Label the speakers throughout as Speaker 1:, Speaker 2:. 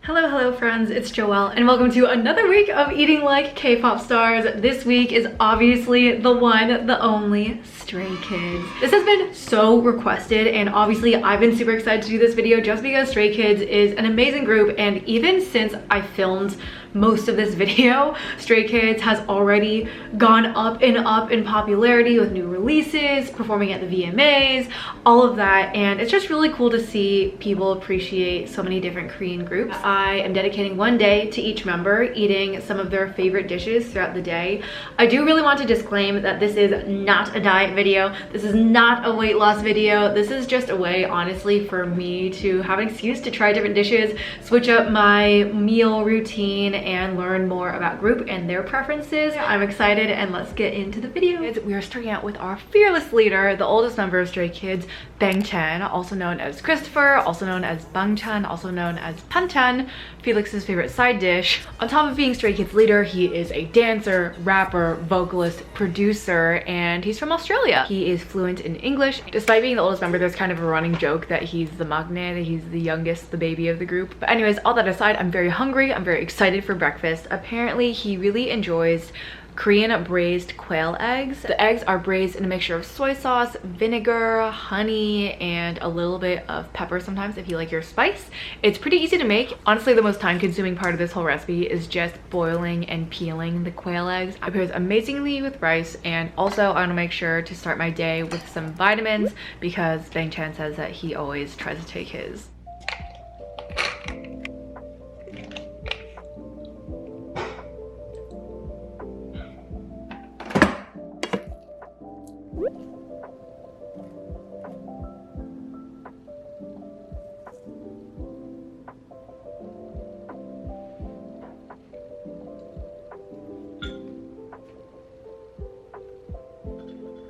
Speaker 1: Hello friends, it's Joelle and welcome to another week of eating like K-pop stars. This week is obviously the one, the only Stray Kids. This has been so requested and obviously I've been super excited to do this video just because Stray Kids is an amazing group, and even since I filmed most of this video, Stray Kids has already gone up in popularity with new releases, performing at the VMAs, all of that, and it's just really cool to see people appreciate so many different Korean groups. I am dedicating one day to each member, eating some of their favorite dishes throughout the day. I do really want to disclaim that this is not a diet video. This is not a weight loss video. This is just a way, honestly, for me to have an excuse to try different dishes, switch up my meal routine, and learn more about group and their preferences. I'm excited, and let's get into the video. We are starting out with our fearless leader, the oldest member of Stray Kids, Bangchan, also known as Christopher, also known as Bangchan, also known as Panchan, Felix's favorite side dish. On top of being Stray Kids leader, he is a dancer, rapper, vocalist, producer, and he's from Australia. He is fluent in English. Despite being the oldest member, there's kind of a running joke that he's the maknae, that he's the youngest, the baby of the group. But anyways, all that aside, I'm very hungry. I'm very excited for breakfast. Apparently, he really enjoys Korean braised quail eggs. The eggs are braised in a mixture of soy sauce, vinegar, honey, and a little bit of pepper sometimes if you like your spice. It's pretty easy to make. Honestly, the most time-consuming part of this whole recipe is just boiling and peeling the quail eggs. It pairs amazingly with rice, and also I want to make sure to start my day with some vitamins because Bangchan says that he always tries to take his.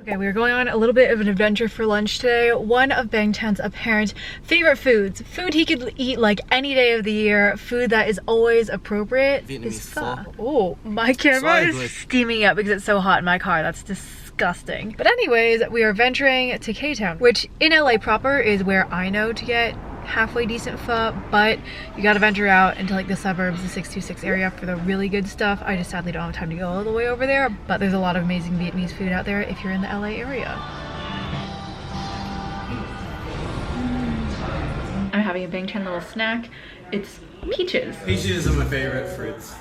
Speaker 1: Okay, we are going on a little bit of an adventure for lunch today. One of Bangchan's apparent favorite foods, food he could eat like any day of the year, food that is always appropriate, is pho. Oh, my camera is steaming up because it's so hot in my car. That's disgusting. But anyways, we are venturing to K-Town, which in LA proper is where I know to get halfway decent pho, but you gotta venture out into like the suburbs, the 626 area for the really good stuff. I just sadly don't have time to go all the way over there, but there's a lot of amazing Vietnamese food out there if you're in the LA area. I'm having a Bangchan little snack. It's peaches.
Speaker 2: Peaches are my favorite fruits,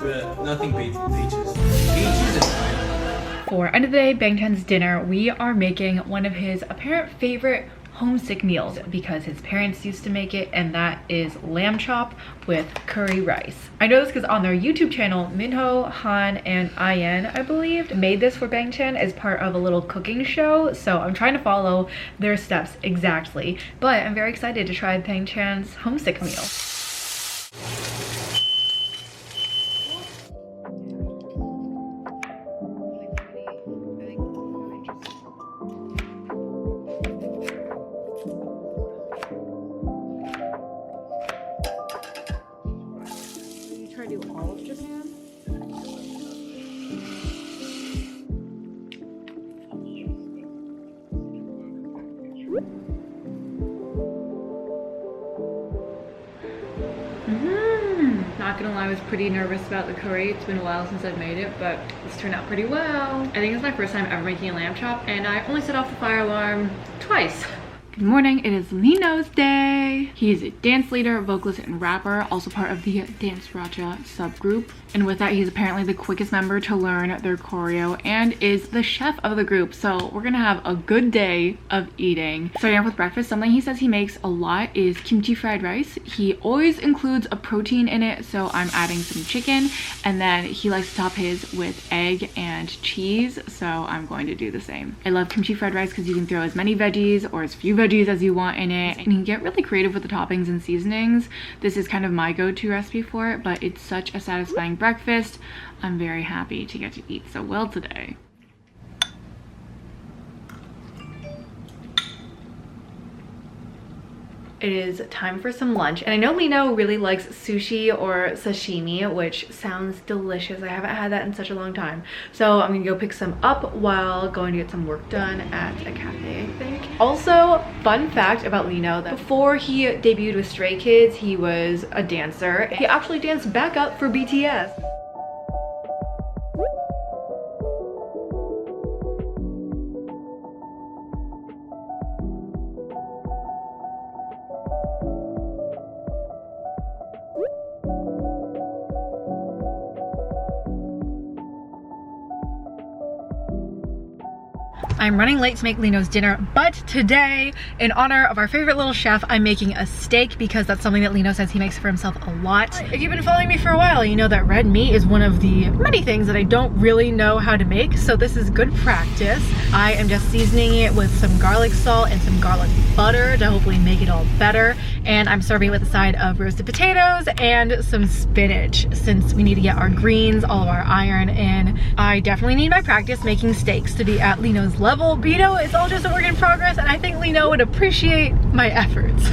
Speaker 2: but nothing beats peaches. Peaches is fine.
Speaker 1: For end of the day, Bangchan's dinner, we are making one of his apparent favorite homesick meals because his parents used to make it, and that is lamb chop with curry rice. I know this because on their YouTube channel, Minho, Han, and Ian, I believe, made this for Bangchan as part of a little cooking show, so I'm trying to follow their steps exactly, but I'm very excited to try Bangchan's homesick meal. Not gonna lie, I was pretty nervous about the curry. It's been a while since I've made it, but it's turned out pretty well. I think it's my first time ever making a lamb chop, and I only set off the fire alarm twice. Good morning, it is Lino's day. He is a dance leader, vocalist, and rapper, also part of the Dance Raja subgroup. And with that, he's apparently the quickest member to learn their choreo and is the chef of the group. So we're gonna have a good day of eating. Starting off with breakfast, something he says he makes a lot is kimchi fried rice. He always includes a protein in it, so I'm adding some chicken, and then he likes to top his with egg and cheese, so I'm going to do the same. I love kimchi fried rice because you can throw as many veggies or as few veggies as you want in it, and you can get really creative with the toppings and seasonings. This is kind of my go-to recipe for it, but it's such a satisfying breakfast. I'm very happy to get to eat so well today. it is time for some lunch. And I know Lino really likes sushi or sashimi, which sounds delicious. I haven't had that in such a long time. So I'm gonna go pick some up while going to get some work done at a cafe, I think. Also, fun fact about Lino, that before he debuted with Stray Kids, he was a dancer. He actually danced back up for BTS. I'm running late to make Lino's dinner, but today, in honor of our favorite little chef, I'm making a steak because that's something that Lino says he makes for himself a lot. If you've been following me for a while, you know that red meat is one of the many things that I don't really know how to make, so this is good practice. I am just seasoning it with some garlic salt and some garlic butter to hopefully make it all better, and I'm serving it with a side of roasted potatoes and some spinach since we need to get our greens, all of our iron in. I definitely need my practice making steaks to be at Lino's level, but you know, it's all just a work in progress, and I think Lino would appreciate my efforts.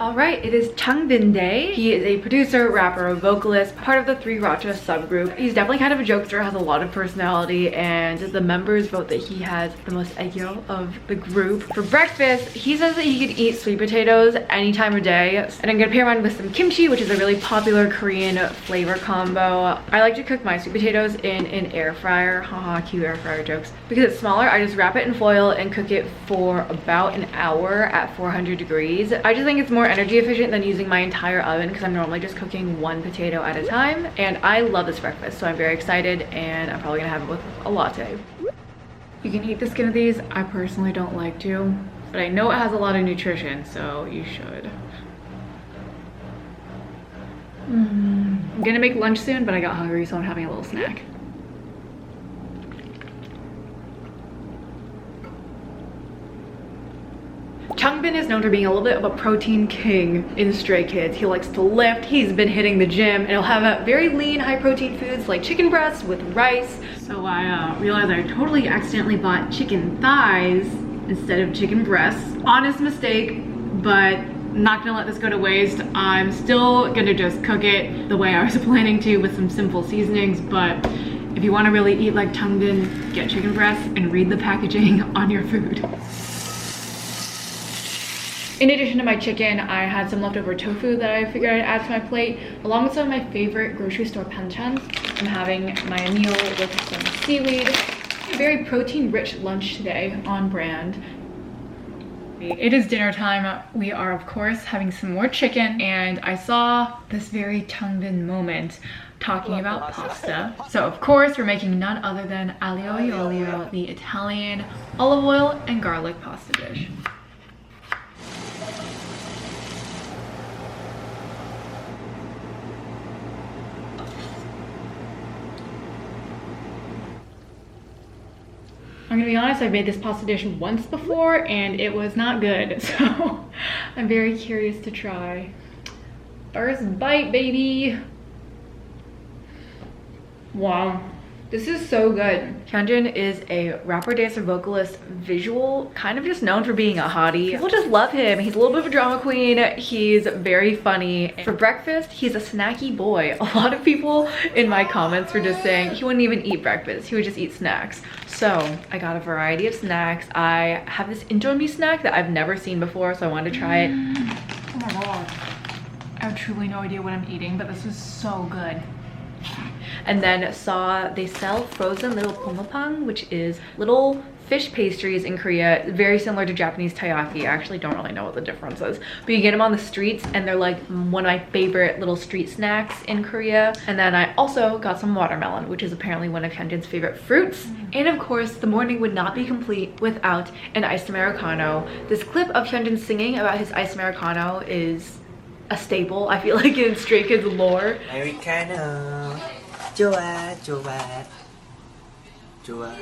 Speaker 1: Alright, it is Changbin Day. He is a producer, rapper, vocalist, part of the Three Racha subgroup. He's definitely kind of a jokester, has a lot of personality, and the members vote that he has the most yall of the group. For breakfast, he says that he could eat sweet potatoes any time of day, and I'm gonna pair mine with some kimchi, which is a really popular Korean flavor combo. I like to cook my sweet potatoes in an air fryer. Haha, cute air fryer jokes. Because it's smaller, I just wrap it in foil and cook it for about an hour at 400 degrees. I just think it's more energy efficient than using my entire oven because I'm normally just cooking one potato at a time, and I love this breakfast, so I'm very excited, and I'm probably gonna have it with a latte. You can eat the skin of these. I personally don't like to, but I know it has a lot of nutrition, so you should. I'm gonna make lunch soon, but I got hungry, so I'm having a little snack. Changbin is known for being a little bit of a protein king in Stray Kids. He likes to lift, he's been hitting the gym, and he'll have very lean, high protein foods like chicken breasts with rice. So I realized I totally accidentally bought chicken thighs instead of chicken breasts. Honest mistake, but not gonna let this go to waste. I'm still gonna just cook it the way I was planning to with some simple seasonings, but if you wanna really eat like Changbin, get chicken breasts and read the packaging on your food. In addition to my chicken, I had some leftover tofu that I figured I'd add to my plate, along with some of my favorite grocery store banchans. I'm having my meal with some seaweed. A very protein-rich lunch today, on brand. It is dinner time. We are, of course, having some more chicken, and I saw this very Changbin moment talking about pasta. So, of course, we're making none other than aglio e olio, the Italian olive oil and garlic pasta dish. I'm gonna be honest, I've made this pasta dish once before and it was not good, so I'm very curious to try. First bite, baby. Wow, this is so good. Hyunjin is a rapper, dancer, vocalist, visual, kind of just known for being a hottie. People just love him. He's a little bit of a drama queen. He's very funny. For breakfast, he's a snacky boy. A lot of people in my comments were just saying he wouldn't even eat breakfast. He would just eat snacks. So I got a variety of snacks. I have this Indomie snack that I've never seen before, so I wanted to try it. Oh my god. I have truly no idea what I'm eating, but this is so good. And then they sell frozen little pumapang, which is little fish pastries in Korea, very similar to Japanese taiyaki. I actually don't really know what the difference is, but you get them on the streets and they're like one of my favorite little street snacks in Korea. And then I also got some watermelon, which is apparently one of Hyunjin's favorite fruits. And of course, the morning would not be complete without an iced Americano. This clip of Hyunjin singing about his iced Americano is a staple, I feel like, in Stray Kids lore.
Speaker 2: Americano. Joelle, Joelle, Joelle.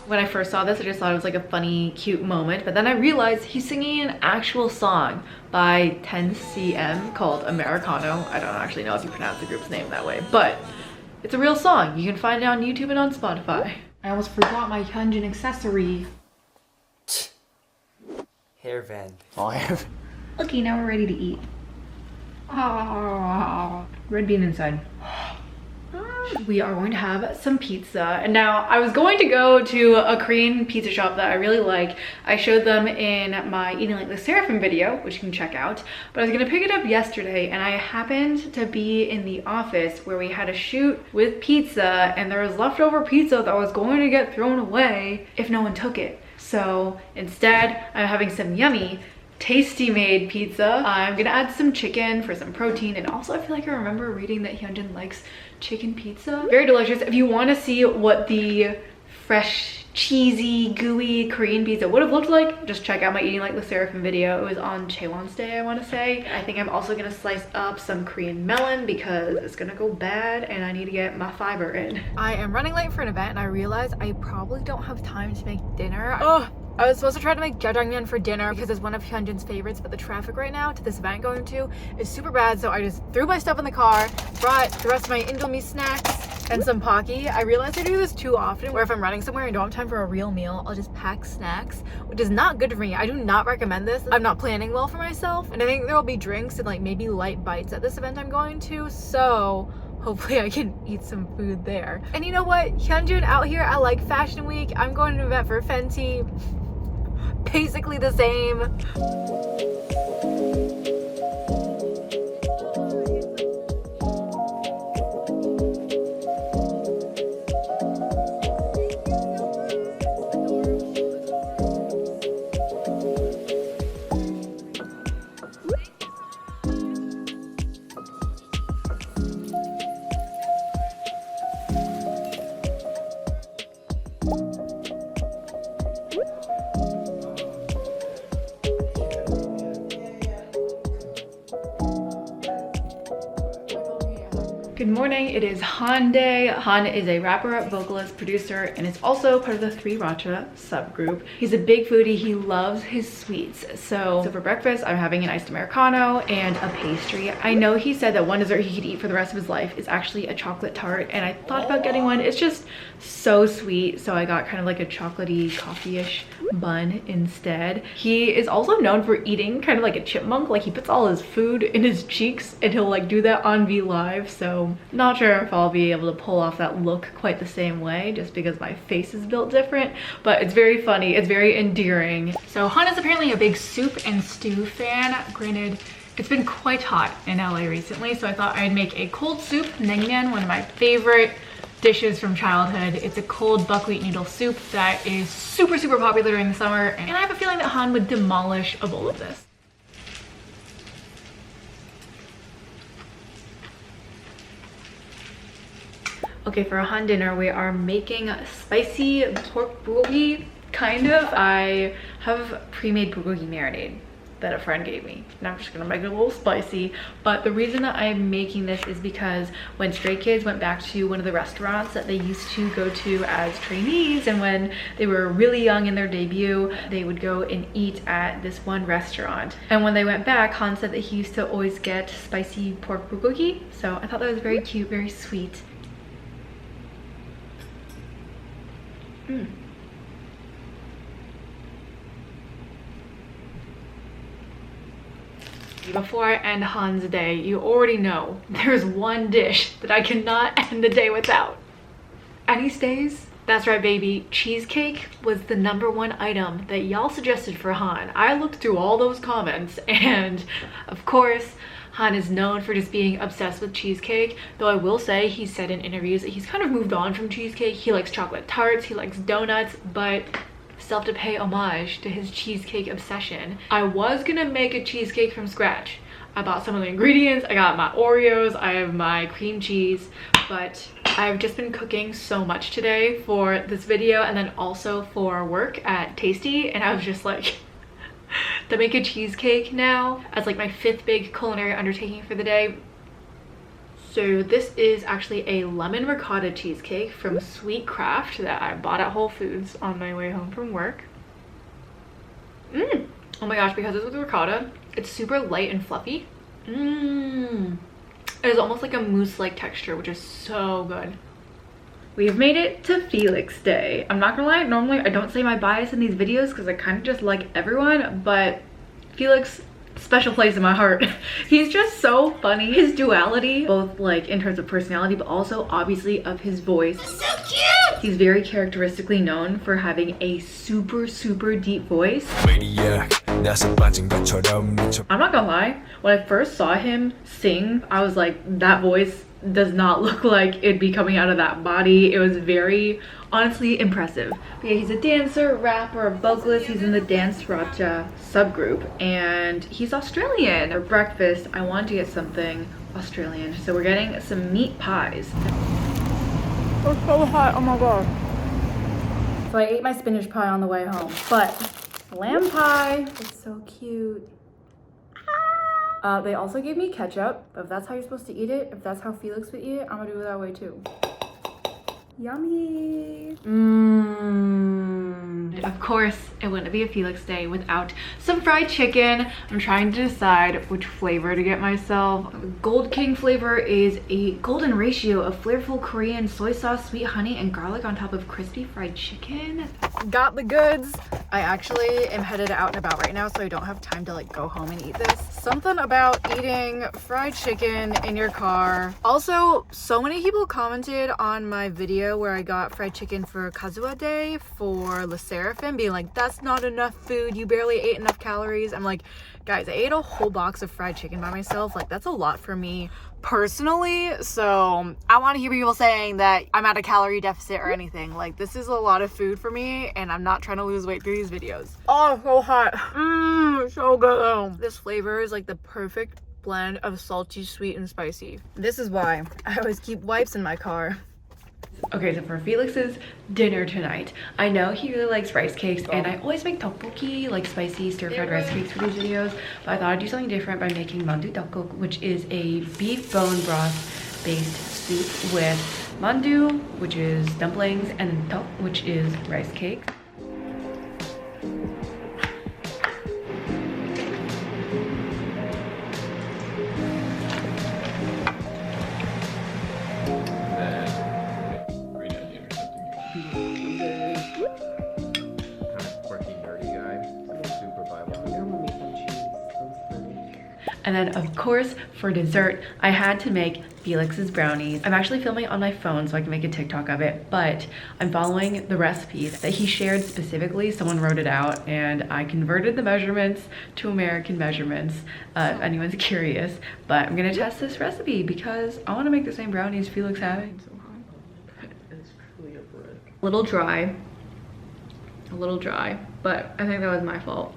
Speaker 1: When I first saw this, I just thought it was like a funny, cute moment, but then I realized he's singing an actual song by 10cm called Americano. I don't actually know if you pronounce the group's name that way, but It's a real song. You can find it on YouTube and on Spotify. I almost forgot my Hyunjin accessory.
Speaker 2: Hairband.
Speaker 3: Oh, I have.
Speaker 1: Okay, now we're ready to eat. Red bean inside. We are going to have some pizza. And now I was going to go to a Korean pizza shop that I really like. I showed them in my Eating Like the Seraphim video, which you can check out. But I was gonna pick it up yesterday and I happened to be in the office where we had a shoot with pizza and there was leftover pizza that was going to get thrown away if no one took it. So instead, I'm having some yummy tasty made pizza. I'm gonna add some chicken for some protein, and also I feel like I remember reading that Hyunjin likes chicken pizza. Very delicious. If you want to see what the fresh, cheesy, gooey Korean pizza would have looked like, just check out my Eating Like the Seraphim video. It was on Chaewon's Day, I want to say. I think I'm also gonna slice up some Korean melon because it's gonna go bad and I need to get my fiber in. I am running late for an event and I realize I probably don't have time to make dinner. I was supposed to try to make jjajangmyeon for dinner because it's one of Hyunjin's favorites, but the traffic right now to this event I'm going to is super bad, so I just threw my stuff in the car, brought the rest of my Indomie snacks and some Pocky. I realize I do this too often, where if I'm running somewhere and don't have time for a real meal, I'll just pack snacks, which is not good for me. I do not recommend this. I'm not planning well for myself, and I think there will be drinks and like maybe light bites at this event I'm going to, so hopefully I can eat some food there. And you know what? Hyunjin out here at like Fashion Week, I'm going to an event for Fenty. Basically the same. Good morning, it is Han Day. Han is a rapper, vocalist, producer, and is also part of the 3RACHA subgroup. He's a big foodie, he loves his sweets. So for breakfast, I'm having an iced Americano and a pastry. I know he said that one dessert he could eat for the rest of his life is actually a chocolate tart, and I thought about getting one. It's just so sweet, so I got kind of like a chocolatey, coffee-ish bun instead. He is also known for eating kind of like a chipmunk, like he puts all his food in his cheeks and he'll like do that on V Live, so not sure if I'll be able to pull off that look quite the same way just because my face is built different, but it's very funny, it's very endearing. So Han is apparently a big soup and stew fan. Granted, it's been quite hot in LA recently, so I thought I'd make a cold soup, naengmyeon, one of my favorite dishes from childhood. It's a cold buckwheat noodle soup that is super popular during the summer, and I have a feeling that Han would demolish a bowl of this. Okay, for a Han dinner, we are making spicy pork bulgogi, kind of. I have pre-made bulgogi marinade that a friend gave me, and I'm just gonna make it a little spicy. But the reason that I'm making this is because when Stray Kids went back to one of the restaurants that they used to go to as trainees, and when they were really young in their debut, they would go and eat at this one restaurant. And when they went back, Han said that he used to always get spicy pork bulgogi, so I thought that was very cute, very sweet. Before I end Han's day, you already know there's one dish that I cannot end the day without. Any stays? That's right, baby. Cheesecake was the #1 item that y'all suggested for Han. I looked through all those comments, and of course, Han is known for just being obsessed with cheesecake, though I will say he said in interviews that he's kind of moved on from cheesecake. He likes chocolate tarts, he likes donuts, but still have to pay homage to his cheesecake obsession. I was gonna make a cheesecake from scratch. I bought some of the ingredients, I got my Oreos, I have my cream cheese, but I've just been cooking so much today for this video and then also for work at Tasty, and I was just like, to make a cheesecake now as like my 5th big culinary undertaking for the day. So this is actually a lemon ricotta cheesecake from Sweet Craft that I bought at Whole Foods on my way home from work. Oh my gosh, because it's with ricotta, it's super light and fluffy. It is almost like a mousse-like texture, which is so good. We have made it to Felix Day. I'm not gonna lie, normally I don't say my bias in these videos because I kind of just like everyone, but Felix, special place in my heart. He's just so funny. His duality, both like in terms of personality, but also obviously of his voice. So cute! He's very characteristically known for having a super deep voice. I'm not gonna lie, when I first saw him sing, I was like, that voice does not look like it'd be coming out of that body. It was very, honestly, impressive. But yeah, he's a dancer, rapper, vocalist. He's in the Dance Racha subgroup, and he's Australian. For breakfast, I wanted to get something Australian, so we're getting some meat pies. It's so hot, oh my god. So I ate my spinach pie on the way home, but lamb pie is so cute. They also gave me ketchup. If that's how you're supposed to eat it, if that's how Felix would eat it, I'm gonna do it that way too. Yummy. Of course, it wouldn't be a Felix Day without some fried chicken. I'm trying to decide which flavor to get myself. Gold King flavor is a golden ratio of flavorful Korean soy sauce, sweet honey, and garlic on top of crispy fried chicken. Got the goods. I actually am headed out and about right now, so I don't have time to like go home and eat this. Something about eating fried chicken in your car. Also, so many people commented on my video where I got fried chicken for Kazuha Day for Le Seraphim, being like, that's not enough food, you barely ate enough calories. I'm like, guys, I ate a whole box of fried chicken by myself. Like, that's a lot for me personally, so I want to hear people saying that I'm at a calorie deficit or anything. Like, this is a lot of food for me, and I'm not trying to lose weight through these videos. Oh, so hot. So good. This flavor is like the perfect blend of salty, sweet, and spicy. This is why I always keep wipes in my car. Okay, so for Felix's dinner tonight, I know he really likes rice cakes, and I always make tteokbokki, like spicy stir-fried rice cakes for these videos, but I thought I'd do something different by making mandu tteokguk, which is a beef bone broth based soup with mandu, which is dumplings, and then tteok, which is rice cake. And then of course, for dessert, I had to make Felix's brownies. I'm actually filming on my phone so I can make a TikTok of it, but I'm following the recipe that he shared specifically. Someone wrote it out and I converted the measurements to American measurements, if anyone's curious. But I'm gonna test this recipe because I wanna make the same brownies Felix had.
Speaker 2: It's truly a bread.
Speaker 1: A little dry, but I think that was my fault.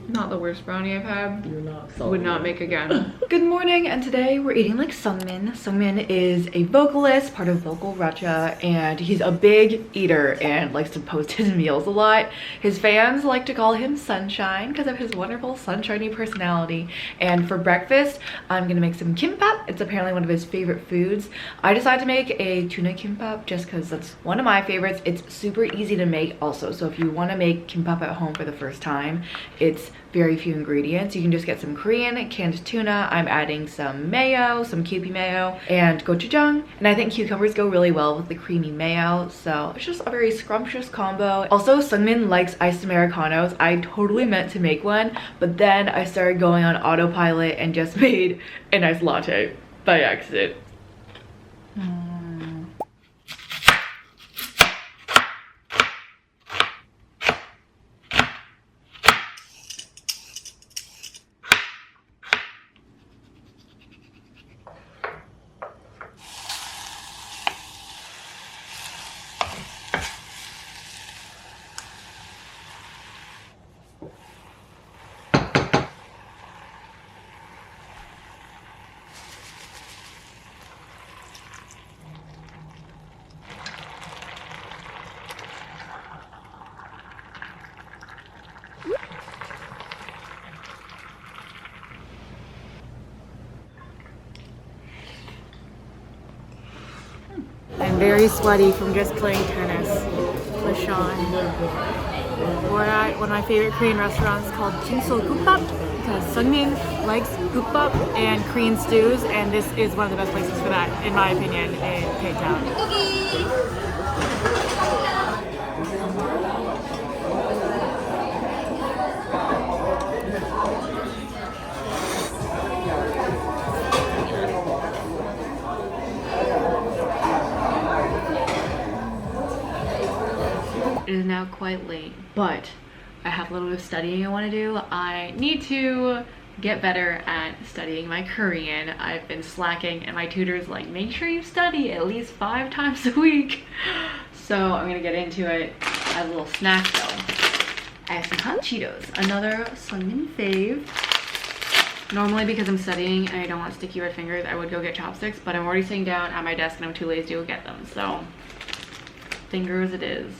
Speaker 1: Not the worst brownie I've had.
Speaker 2: You're not
Speaker 1: Would not make again. Good morning, and today we're eating like Seungmin. Seungmin is a vocalist, part of Vocal Racha, and he's a big eater and likes to post his meals a lot. His fans like to call him Sunshine because of his wonderful sunshiny personality. And for breakfast, I'm gonna make some kimbap. It's apparently one of his favorite foods. I decided to make a tuna kimbap just because that's one of my favorites. It's super easy to make also, so if you want to make kimbap at home for the first time, it's very few ingredients. You can just get some Korean canned tuna. I'm adding some mayo, some Kewpie mayo, and gochujang. And I think cucumbers go really well with the creamy mayo. So it's just a very scrumptious combo. Also, Seungmin likes iced Americanos. I totally meant to make one, but then I started going on autopilot and just made an iced latte by accident. I'm very sweaty from just playing tennis with Sean. We're at one of my favorite Korean restaurants called Kimso Kuppap. because Seungmin likes kimbap and Korean stews, and this is one of the best places for that, in my opinion, in K-Town. It is now quite late, but I have a little bit of studying I want to do. I need to get better at studying my Korean. I've been slacking and my tutor's like, make sure you study at least 5 times a week. So I'm gonna get into it. As a little snack though, I have some hot Cheetos, another Seungmin fave. Normally, because I'm studying and I don't want sticky red fingers, I would go get chopsticks, but I'm already sitting down at my desk and I'm too lazy to go get them. So fingers it is.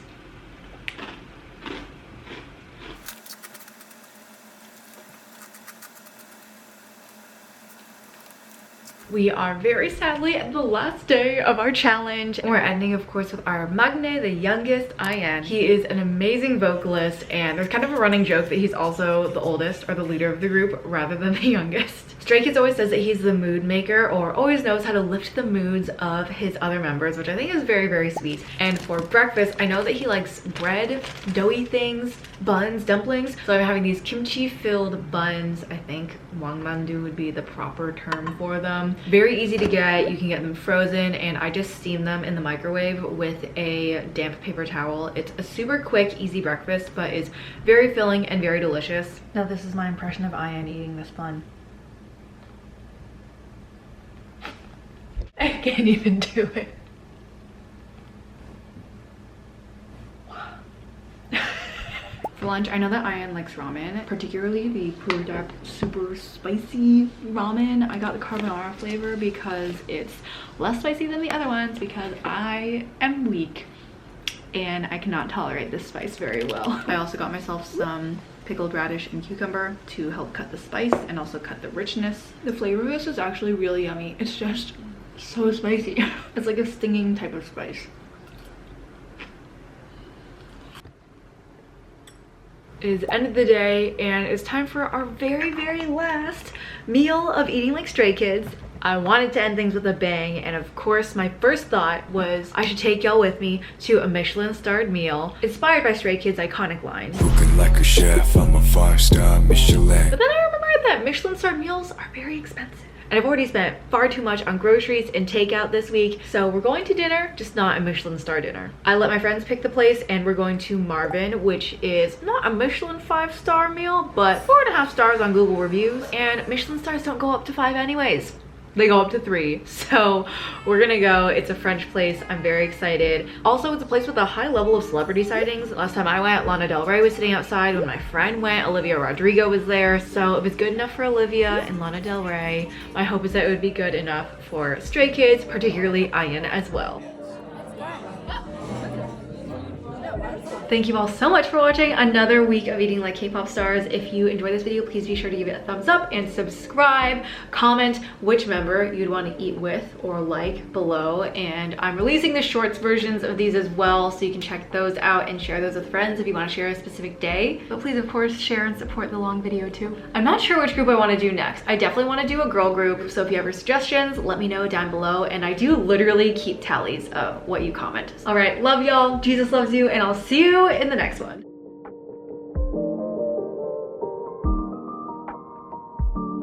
Speaker 1: We are very sadly at the last day of our challenge. We're ending, of course, with our maknae, the youngest, Ian. He is an amazing vocalist, and there's kind of a running joke that he's also the oldest or the leader of the group rather than the youngest. Stray Kids always says that he's the mood maker, or always knows how to lift the moods of his other members, which I think is very, very sweet. And for breakfast, I know that he likes bread, doughy things, buns, dumplings. So I'm having these kimchi-filled buns. I think wangmandu would be the proper term for them. Very easy to get. You can get them frozen, and I just steam them in the microwave with a damp paper towel. It's a super quick, easy breakfast, but is very filling and very delicious. Now this is my impression of Ian eating this bun. I can't even do it. For lunch, I know that Ian likes ramen, particularly the Purdak super spicy ramen. I got the carbonara flavor because it's less spicy than the other ones, because I am weak and I cannot tolerate this spice very well. I also got myself some pickled radish and cucumber to help cut the spice and also cut the richness. The flavor of this is actually really yummy. It's just so spicy. It's like a stinging type of spice. It is the end of the day and it's time for our very, very last meal of Eating Like Stray Kids. I wanted to end things with a bang, and of course my first thought was I should take y'all with me to a Michelin-starred meal inspired by Stray Kids' iconic lines.
Speaker 3: Cooking like a chef, I'm a 5-star Michelin.
Speaker 1: But then I remembered that Michelin-starred meals are very expensive. And I've already spent far too much on groceries and takeout this week, so we're going to dinner, just not a Michelin star dinner. I let my friends pick the place, and we're going to Marvin, which is not a Michelin 5-star meal, but 4.5 stars on Google reviews, and Michelin stars don't go up to 5 anyways. They go up to 3. So we're gonna go. It's a French place. I'm very excited. Also, it's a place with a high level of celebrity sightings. Last time I went, Lana Del Rey was sitting outside. When my friend went, Olivia Rodrigo was there. So if it's good enough for Olivia and Lana Del Rey, my hope is that it would be good enough for Stray Kids, particularly Ian as well. Thank you all so much for watching another week of Eating Like K-Pop Stars. If you enjoyed this video, please be sure to give it a thumbs up and subscribe. Comment which member you'd want to eat with or like below. And I'm releasing the shorts versions of these as well, so you can check those out and share those with friends if you want to share a specific day. But please, of course, share and support the long video too. I'm not sure which group I want to do next. I definitely want to do a girl group, so if you have suggestions, let me know down below. And I do literally keep tallies of what you comment. All right, love y'all. Jesus loves you, and I'll see you in the next one.